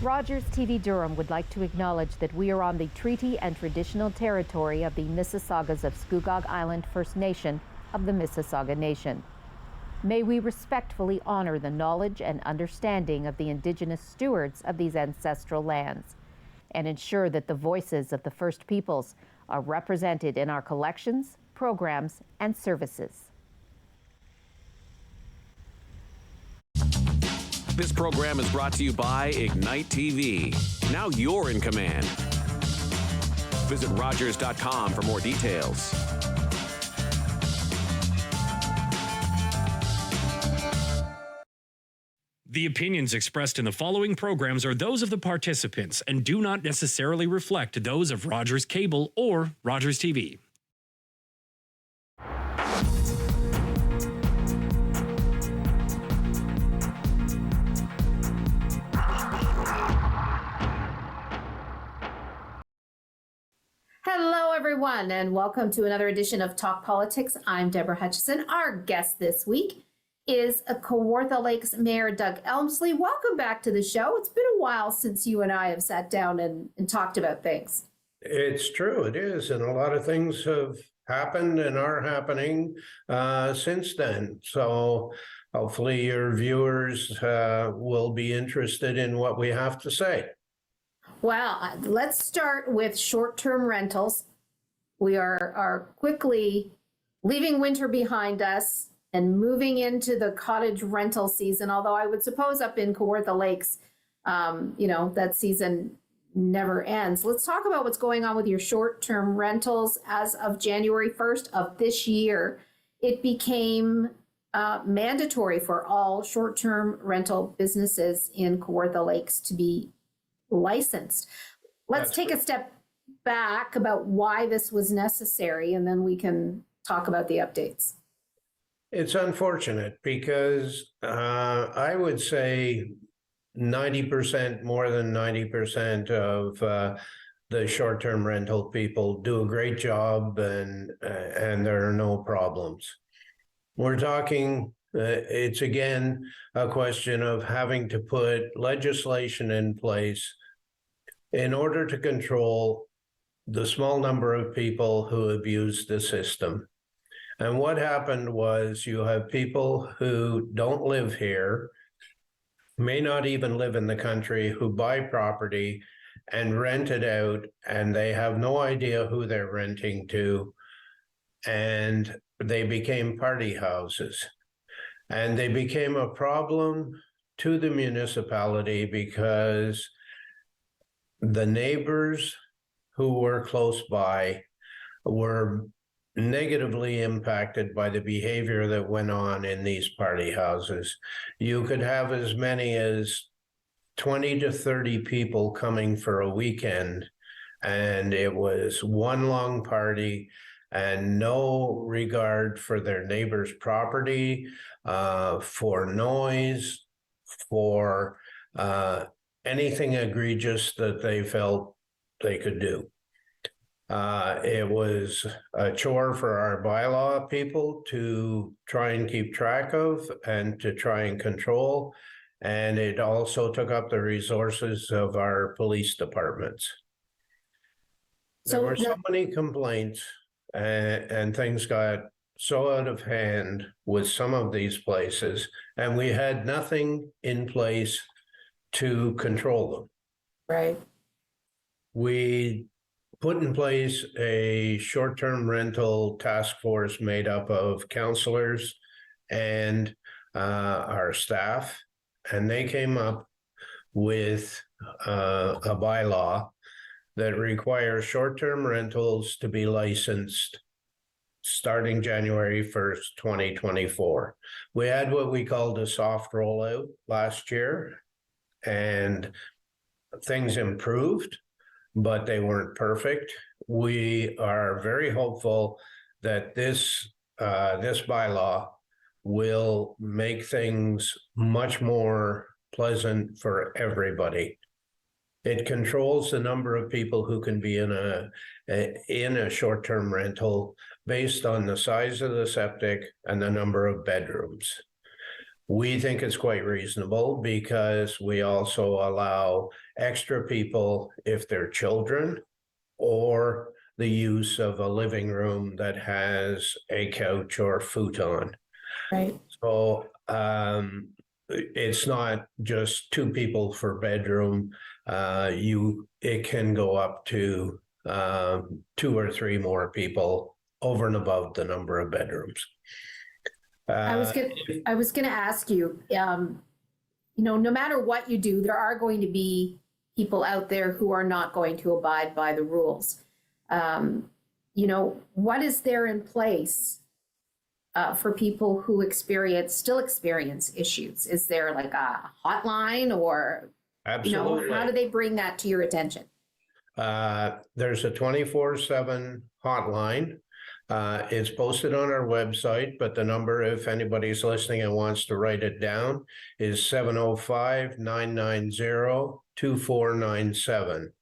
Rogers TV Durham would like to acknowledge that we are on the treaty and traditional territory of the Mississaugas of Scugog Island First Nation of the Mississauga Nation. May we respectfully honor the knowledge and understanding of the Indigenous stewards of these ancestral lands and ensure that the voices of the First Peoples are represented in our collections, programs, and services. This program is brought to you by Ignite TV. Now you're in command. Visit Rogers.com for more details. The opinions expressed in the following programs are those of the participants and do not necessarily reflect those of Rogers Cable or Rogers TV. Hello, everyone, and welcome to another edition of Talk Politics. I'm Debra Hutchison. Our guest this week is Kawartha Lakes Mayor Doug Elmslie. Welcome back to the show. It's been a while since you and I have sat down and talked about things. It's true, it is, and a lot of things have happened and are happening since then. So hopefully your viewers will be interested in what we have to say. Well, let's start with short-term rentals. We are quickly leaving winter behind us and moving into the cottage rental season, although I would suppose up in Kawartha Lakes, that season never ends. Let's talk about what's going on with your short-term rentals. As of January 1st of this year, it became mandatory for all short-term rental businesses in Kawartha Lakes to be licensed. Let's take a step back about why this was necessary, and then we can talk about the updates. It's unfortunate because I would say 90%, more than 90% of the short-term rental people do a great job and there are no problems. We're talking, it's again a question of having to put legislation in place in order to control the small number of people who abuse the system. And what happened was you have people who don't live here, may not even live in the country, who buy property and rent it out, and they have no idea who they're renting to, and they became party houses. And they became a problem to the municipality because the neighbors who were close by were negatively impacted by the behavior that went on in these party houses. You could have as many as 20 to 30 people coming for a weekend, and it was one long party and no regard for their neighbor's property, for noise, for anything egregious that they felt they could do. It was a chore for our bylaw people to try and keep track of and to try and control. And it also took up the resources of our police departments. There were so many complaints and things got so out of hand with some of these places, and we had nothing in place to control them. Right. We put in place a short-term rental task force made up of counselors and our staff, and they came up with a bylaw that requires short-term rentals to be licensed starting January 1st, 2024. We had what we called a soft rollout last year, and things improved, but they weren't perfect. We are very hopeful that this bylaw will make things much more pleasant for everybody. It controls the number of people who can be in a short-term rental based on the size of the septic and the number of bedrooms. We think it's quite reasonable because we also allow extra people if they're children or the use of a living room that has a couch or futon. Right. So it's not just two people per bedroom. It can go up to 2 or 3 more people over and above the number of bedrooms. I was gonna ask you, no matter what you do, there are going to be people out there who are not going to abide by the rules. What is there in place for people who still experience issues? Is there like a hotline or, Absolutely. how do they bring that to your attention? There's a 24/7 hotline. It's posted on our website, but the number, if anybody's listening and wants to write it down, is 705-990-2497.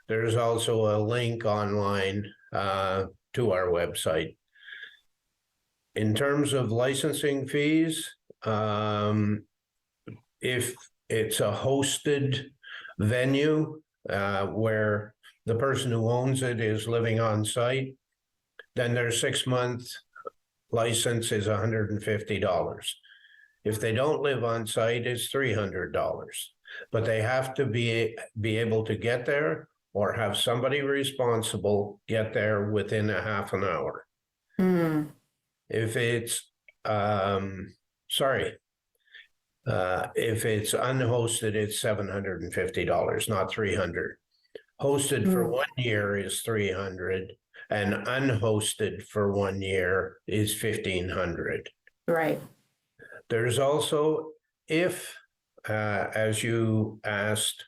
There's also a link online to our website. In terms of licensing fees, if it's a hosted venue where the person who owns it is living on site, then their 6-month license is $150. If they don't live on site, it's $300. But they have to be able to get there or have somebody responsible get there within a half an hour. If it's if it's unhosted, it's $750, not $300. Hosted for 1 year is $300, and unhosted for 1 year is $1,500. Right. There's also, if, as you asked,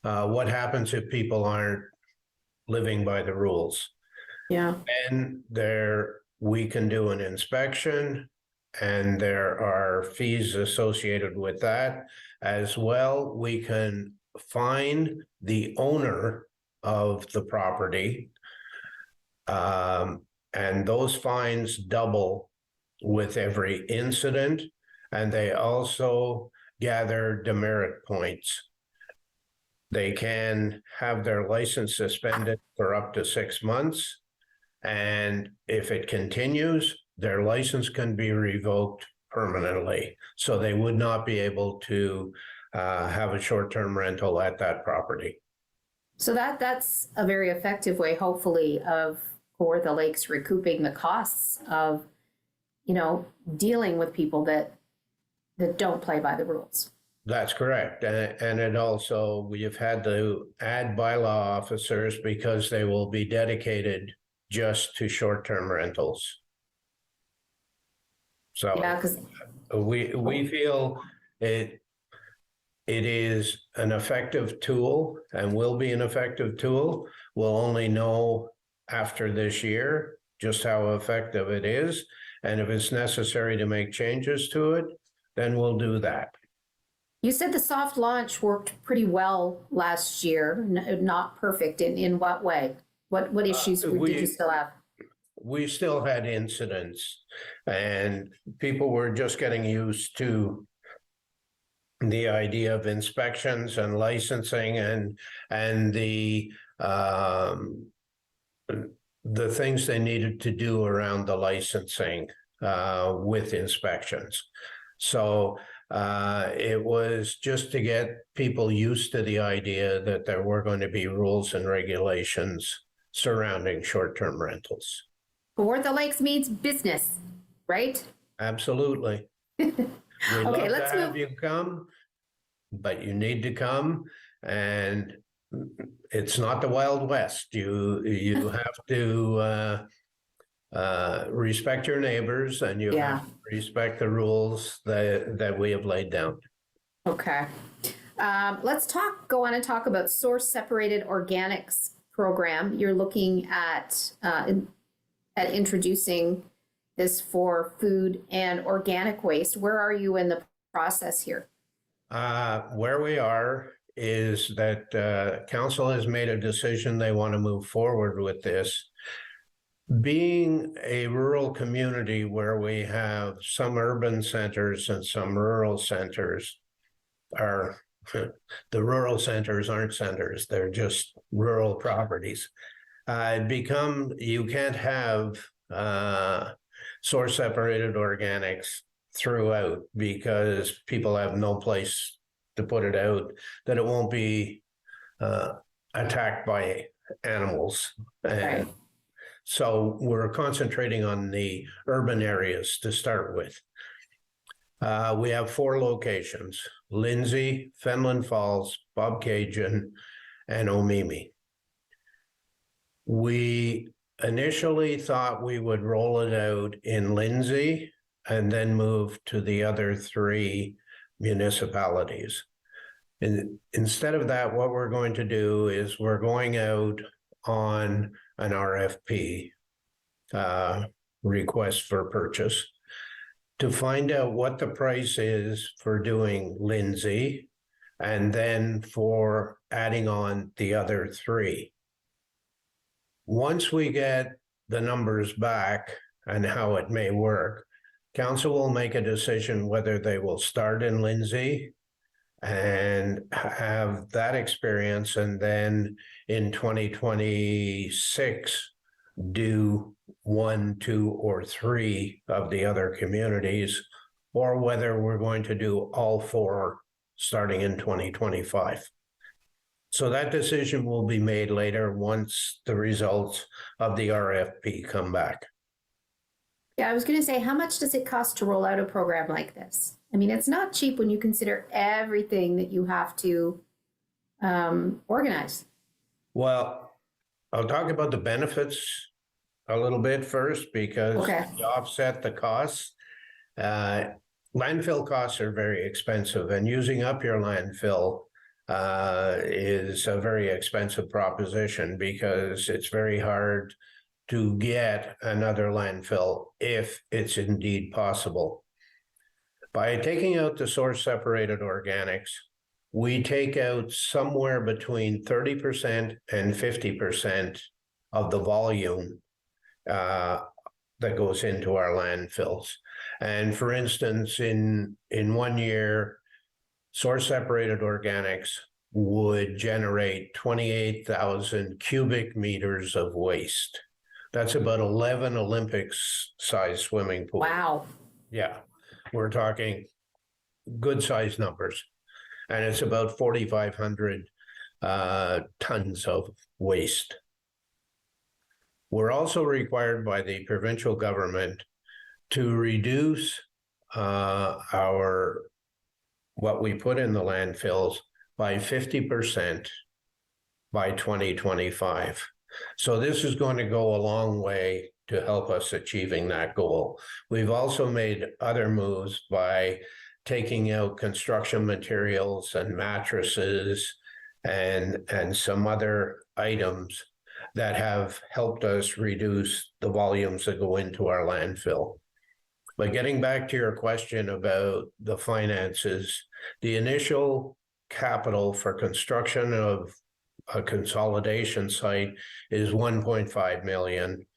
what happens if people aren't living by the rules? Yeah. And we can do an inspection, and there are fees associated with that. As well, we can fine the owner of the property, and those fines double with every incident, and they also gather demerit points. They can have their license suspended for up to 6 months, and if it continues, their license can be revoked permanently. So they would not be able to have a short-term rental at that property. So that's a very effective way, hopefully, of Kawartha Lakes recouping the costs of, dealing with people that don't play by the rules. That's correct. And it also, we've had to add bylaw officers because they will be dedicated just to short-term rentals. So Yeah, because we feel it is an effective tool and will be an effective tool. We'll only know after this year just how effective it is. And if it's necessary to make changes to it, then we'll do that. you said the soft launch worked pretty well last year, not perfect. In what way? What issues did you still have? We still had incidents, and people were just getting used to the idea of inspections and licensing and the things they needed to do around the licensing with inspections. So it was just to get people used to the idea that there were going to be rules and regulations surrounding short-term rentals. Kawartha Lakes means business, right? Absolutely. We'd love let's to have move. you come, but you need to come, and it's not the Wild West. You have to respect your neighbors, and you have to respect the rules that we have laid down. Okay. Let's go on and talk about source separated organics program. You're looking at introducing this for food and organic waste. Where are you in the process here? Where we are is that council has made a decision they want to move forward with this. Being a rural community where we have some urban centers and some rural centers are, the rural centers aren't centers, they're just rural properties. You can't have source separated organics throughout because people have no place to put it out, that it won't be attacked by animals. And so we're concentrating on the urban areas to start with. We have 4 locations: Lindsay, Fenland Falls, Bobcaygeon, and Omemee. We initially thought we would roll it out in Lindsay and then move to the other 3 municipalities. And instead of that, what we're going to do is we're going out on an RFP, request for purchase, to find out what the price is for doing Lindsay and then for adding on the other 3. Once we get the numbers back and how it may work, council will make a decision whether they will start in Lindsay and have that experience, and then in 2026 do 1, 2, or 3 of the other communities, or whether we're going to do all 4 starting in 2025. So that decision will be made later once the results of the RFP come back. Yeah, I was going to say, how much does it cost to roll out a program like this? I mean, it's not cheap when you consider everything that you have to organize. Well, I'll talk about the benefits a little bit first, because to offset the costs. Landfill costs are very expensive, and using up your landfill is a very expensive proposition, because it's very hard to get another landfill if it's indeed possible. By taking out the source separated organics, we take out somewhere between 30% and 50% of the volume that goes into our landfills. And for instance, in 1 year, source separated organics would generate 28,000 cubic meters of waste. That's about 11 Olympics-sized swimming pools. Wow. Yeah, we're talking good size numbers. And it's about 4,500 tons of waste. We're also required by the provincial government to reduce what we put in the landfills by 50% by 2025. So this is going to go a long way to help us achieving that goal. We've also made other moves by taking out construction materials and mattresses and some other items that have helped us reduce the volumes that go into our landfill. But getting back to your question about the finances, the initial capital for construction of a consolidation site is 1.5 million.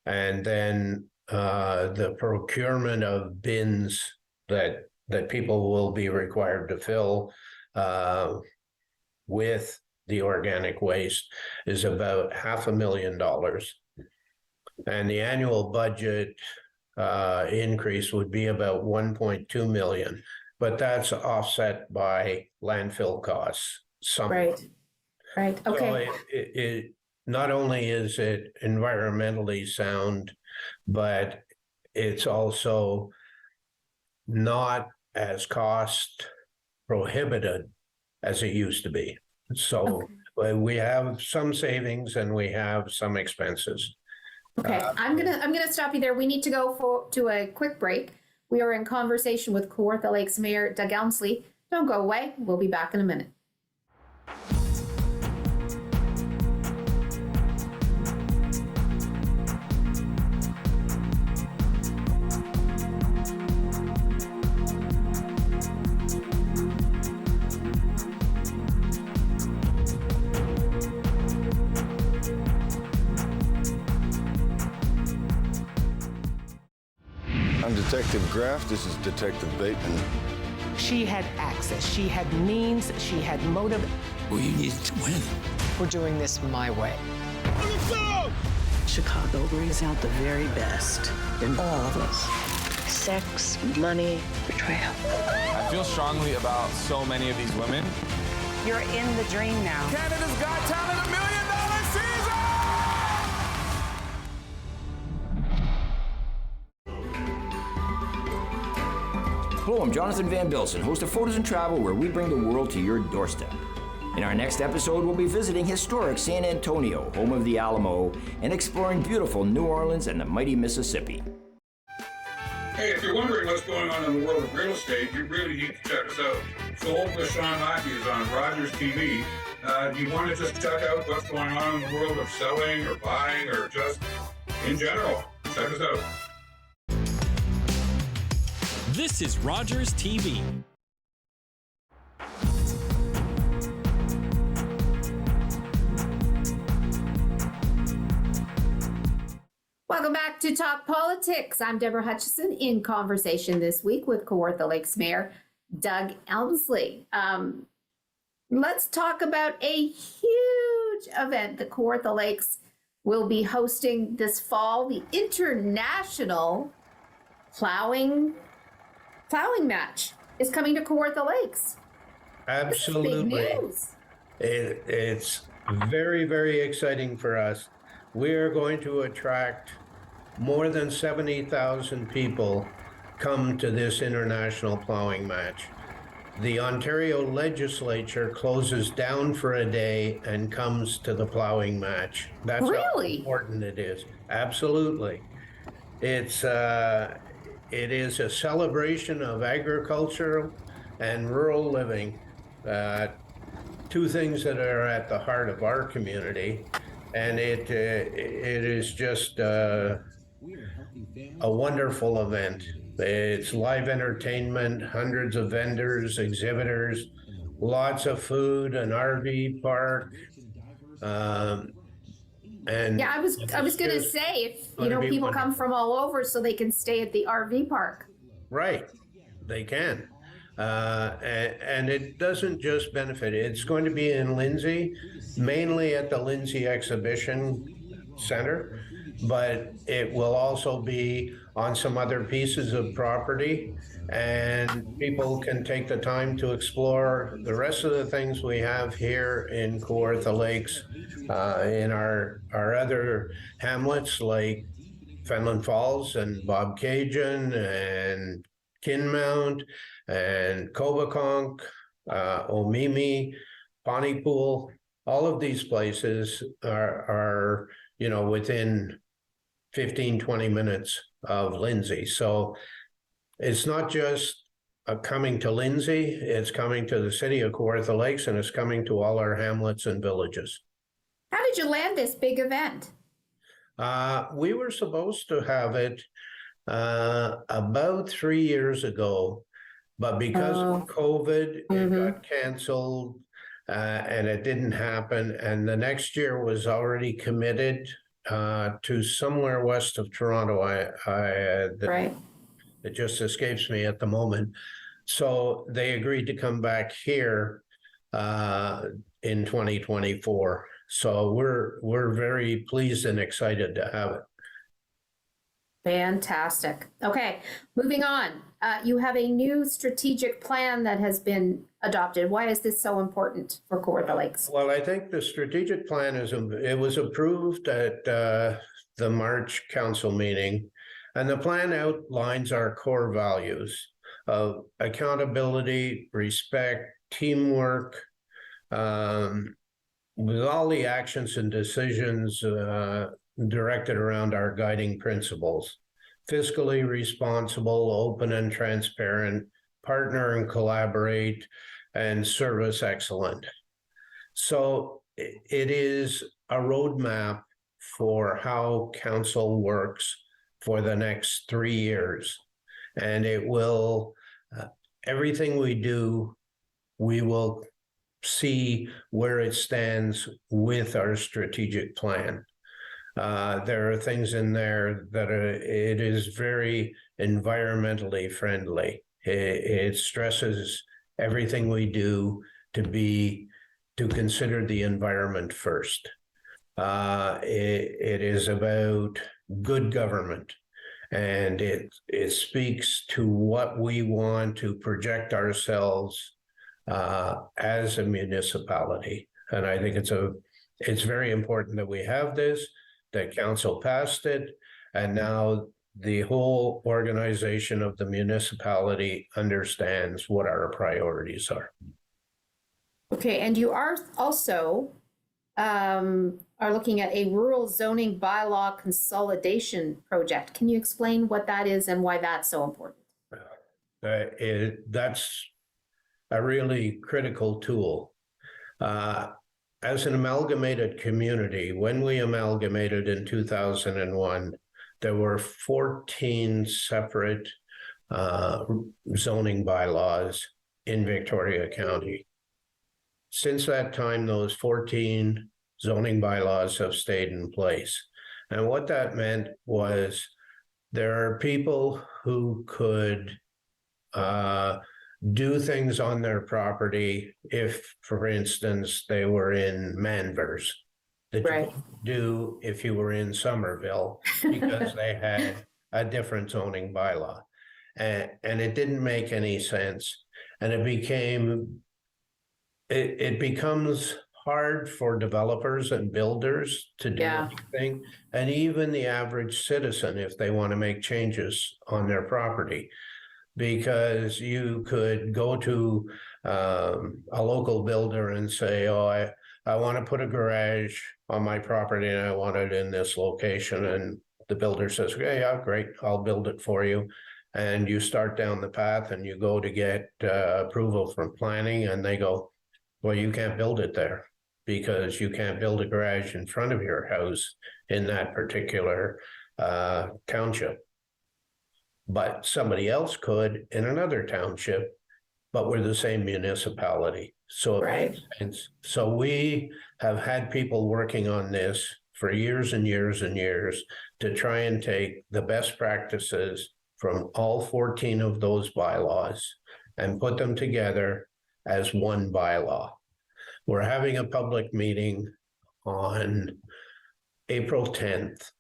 And then the procurement of bins that people will be required to fill with the organic waste is about $500,000. And the annual budget increase would be about 1.2 million, but that's offset by landfill costs. Right. Okay. So it not only is it environmentally sound, but it's also not as cost prohibitive as it used to be. So we have some savings and we have some expenses. Okay, I'm gonna stop you there. We need to go to a quick break. We are in conversation with Kawartha Lakes Mayor Doug Elmslie. Don't go away. We'll be back in a minute. Detective Graff, this is Detective Bateman. She had access, she had means, she had motive. We need to win. We're doing this my way. Chicago brings out the very best in all of us. Sex, money, betrayal. I feel strongly about so many of these women. You're in the dream now. Canada's Got Talent, $1 million season! Hello, I'm Jonathan Van Bilsen, host of Photos and Travel, where we bring the world to your doorstep. In our next episode, we'll be visiting historic San Antonio, home of the Alamo, and exploring beautiful New Orleans and the mighty Mississippi. Hey, if you're wondering what's going on in the world of real estate, you really need to check us out. Sold with Sean Lackey is on Rogers TV. Do you want to just check out what's going on in the world of selling or buying or just in general? Check us out. This is Rogers TV. Welcome back to Talk Politics. I'm Debra Hutchison in conversation this week with Kawartha Lakes Mayor Doug Elmslie. Let's talk about a huge event that Kawartha Lakes will be hosting this fall, the International Plowing Match is coming to Kawartha Lakes. Absolutely. This is big news. It's very, very exciting for us. We are going to attract more than 70,000 people come to this international plowing match. The Ontario legislature closes down for a day and comes to the plowing match. That's really how important it is. Absolutely. It is a celebration of agriculture and rural living, two things that are at the heart of our community. And it is just a wonderful event. It's live entertainment, hundreds of vendors, exhibitors, lots of food, an RV park. And yeah, I was going to say, if people come from all over so they can stay at the RV park. Right, they can. And it doesn't just benefit. It's going to be in Lindsay, mainly at the Lindsay Exhibition Center, but it will also be on some other pieces of property, and people can take the time to explore the rest of the things we have here in Kawartha Lakes, in our other hamlets like Fenland Falls and Bobcaygeon and Kinmount and Coboconk, Omimi, Pontypool. All of these places are within 15, 20 minutes of Lindsay. So it's not just coming to Lindsay, it's coming to the city of Kawartha Lakes, and it's coming to all our hamlets and villages. How did you land this big event? We were supposed to have it about 3 years ago, but because of COVID, it got canceled and it didn't happen. And the next year was already committed to somewhere west of Toronto. Right. It just escapes me at the moment. So they agreed to come back here in 2024. So we're very pleased and excited to have it. Fantastic. Okay, moving on. You have a new strategic plan that has been adopted. Why is this so important for Kawartha Lakes? Well, I think the strategic plan it was approved at the March council meeting, and the plan outlines our core values of accountability, respect, teamwork, with all the actions and decisions directed around our guiding principles: fiscally responsible, open and transparent, partner and collaborate, and service excellent. So it is a roadmap for how council works for the next 3 years. And it will, everything we do, we will see where it stands with our strategic plan. There are things in there that it is very environmentally friendly. It stresses everything we do to consider the environment first. It is about good government, and it speaks to what we want to project ourselves as a municipality. And I think it's very important that we have this, that council passed it, and now the whole organization of the municipality understands what our priorities are. Okay, and you are also are looking at a rural zoning bylaw consolidation project. Can you explain what that is and why that's so important? That's a really critical tool. As an amalgamated community, when we amalgamated in 2001, there were 14 separate zoning bylaws in Victoria County. Since that time, those 14 zoning bylaws have stayed in place. And what that meant was there are people who could do things on their property if, for instance, they were in Manvers, that you could do if you were in Somerville, because they had a different zoning bylaw. And it didn't make any sense. And it becomes hard for developers and builders to do anything, and even the average citizen if they want to make changes on their property. Because you could go to a local builder and say, oh, I want to put a garage on my property and I want it in this location. And the builder says, okay, yeah, great, I'll build it for you. And you start down the path and you go to get approval from planning, and they go, well, you can't build it there because you can't build a garage in front of your house in that particular township. But somebody else could in another township, but we're the same municipality. So it makes sense. So we have had people working on this for years and years and years to try and take the best practices from all 14 of those bylaws and put them together as one bylaw. We're having a public meeting on April 10th,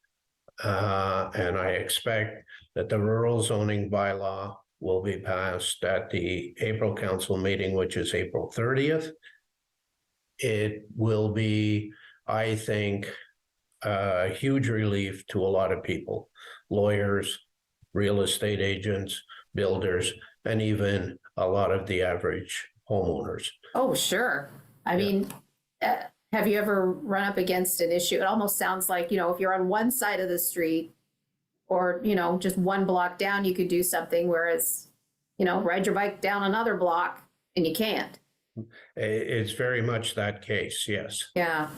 and I expect that the rural zoning bylaw will be passed at the April council meeting, which is April 30th. It will be, I think, a huge relief to a lot of people, lawyers, real estate agents, builders, and even a lot of the average homeowners. Oh, sure. I mean, have you ever run up against an issue? It almost sounds like, if you're on one side of the street or, just one block down, you could do something, whereas, ride your bike down another block and you can't. It's very much that case, yes. Yeah.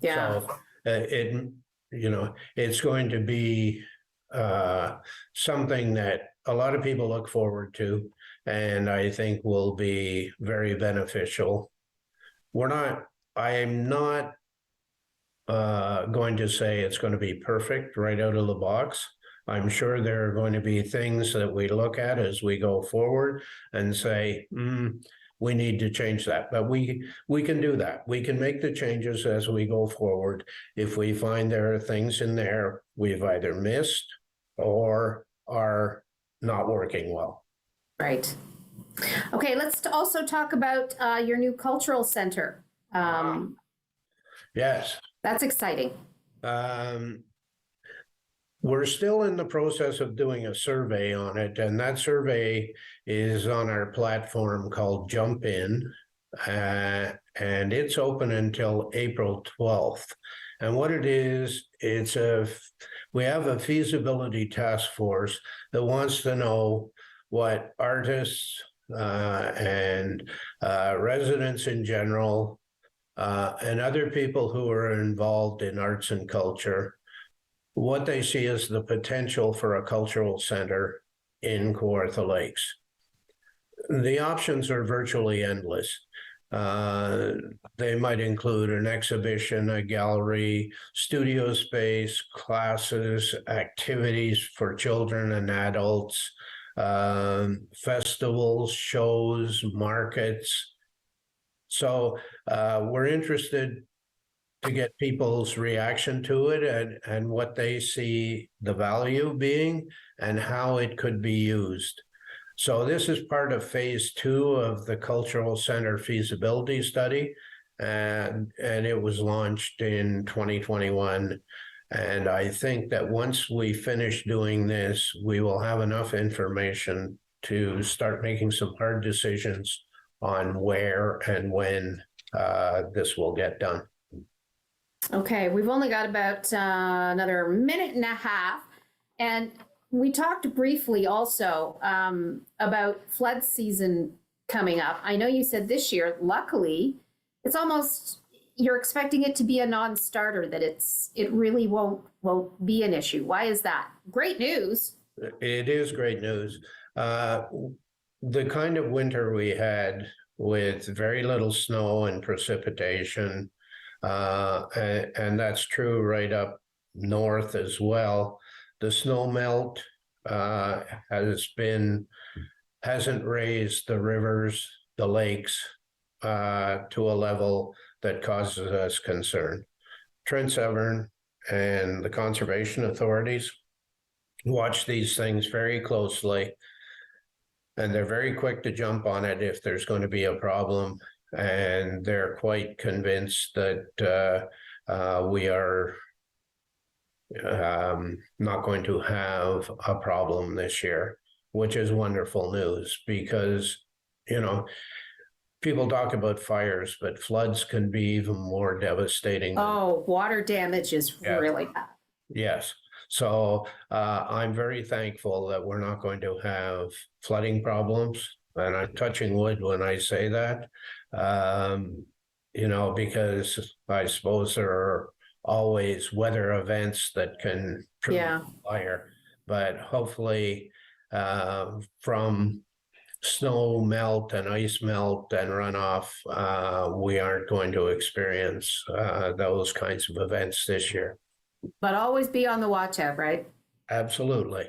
Yeah. So it's going to be something that a lot of people look forward to, and I think will be very beneficial. I am not going to say it's going to be perfect right out of the box. I'm sure there are going to be things that we look at as we go forward and say, we need to change that. But we can do that. We can make the changes as we go forward if we find there are things in there we've either missed or are not working well. Right. Okay, let's also talk about your new cultural center. Yes. That's exciting. We're still in the process of doing a survey on it, and that survey is on our platform called Jump In, and it's open until April 12th. And what it is, we have a feasibility task force that wants to know what artists and residents in general and other people who are involved in arts and culture, what they see as the potential for a cultural center in Kawartha Lakes. The options are virtually endless. They might include an exhibition, a gallery, studio space, classes, activities for children and adults, festivals, shows, markets. So we're interested to get people's reaction to it and what they see the value being and how it could be used. So this is part of phase 2 of the Cultural Center feasibility study, and it was launched in 2021. And I think that once we finish doing this, we will have enough information to start making some hard decisions on where and when this will get done. Okay, we've only got about another minute and a half. And we talked briefly also about flood season coming up. I know you said this year, luckily, it's almost, you're expecting it to be a non-starter, that it really won't be an issue. Why is that? Great news. It is great news. The kind of winter we had with very little snow and precipitation, and that's true right up north as well. The snow melt hasn't raised the rivers, the lakes to a level that causes us concern. Trent Severn and the conservation authorities watch these things very closely, and they're very quick to jump on it if there's going to be a problem. And they're quite convinced that we are not going to have a problem this year, which is wonderful news because, you know, people talk about fires, but floods can be even more devastating. Oh, water damage is really bad. Yes. So I'm very thankful that we're not going to have flooding problems. And I'm touching wood when I say that, you know, because I suppose there are always weather events that can trigger fire. But hopefully from snow melt and ice melt and runoff, we aren't going to experience those kinds of events this year. But always be on the watch out, right? Absolutely.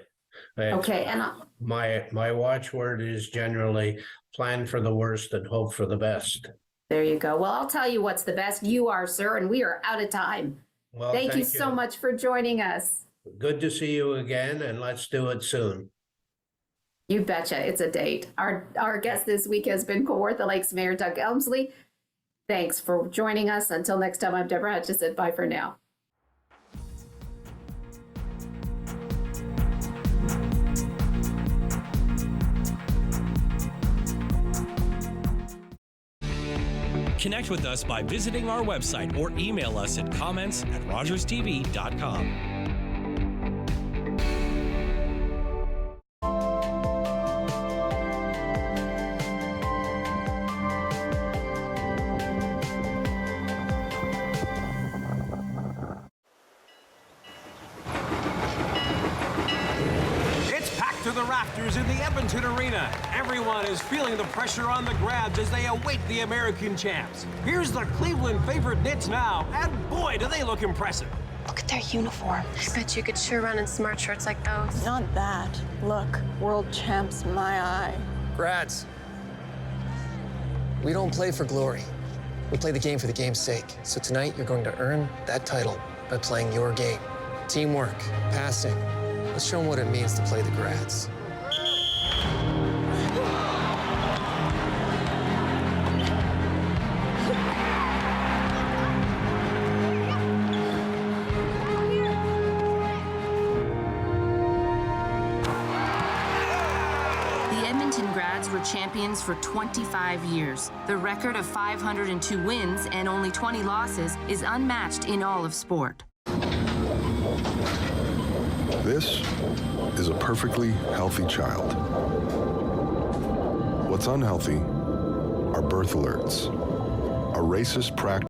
Okay, and my watchword is generally plan for the worst and hope for the best. There you go. Well, I'll tell you what's the best. You are, sir, and we are out of time. Well, thank you so much for joining us. Good to see you again, and let's do it soon. You betcha. It's a date. Our guest this week has been Kawartha Lakes Mayor Doug Elmslie. Thanks for joining us. Until next time, I'm Debra Hutchison. Bye for now. Connect with us by visiting our website or email us at comments@rogerstv.com. To the rafters in the Edmonton Arena. Everyone is feeling the pressure on the Grabs as they await the American champs. Here's the Cleveland favorite Knits now, and boy, do they look impressive. Look at their uniforms. I bet you could sure run in smart shorts like those. Not that. Look, world champs, my eye. Grads, we don't play for glory. We play the game for the game's sake. So tonight, you're going to earn that title by playing your game. Teamwork, passing. Let's show them what it means to play the Grads. The Edmonton Grads were champions for 25 years. The record of 502 wins and only 20 losses is unmatched in all of sport. This is a perfectly healthy child. What's unhealthy are birth alerts, a racist practice.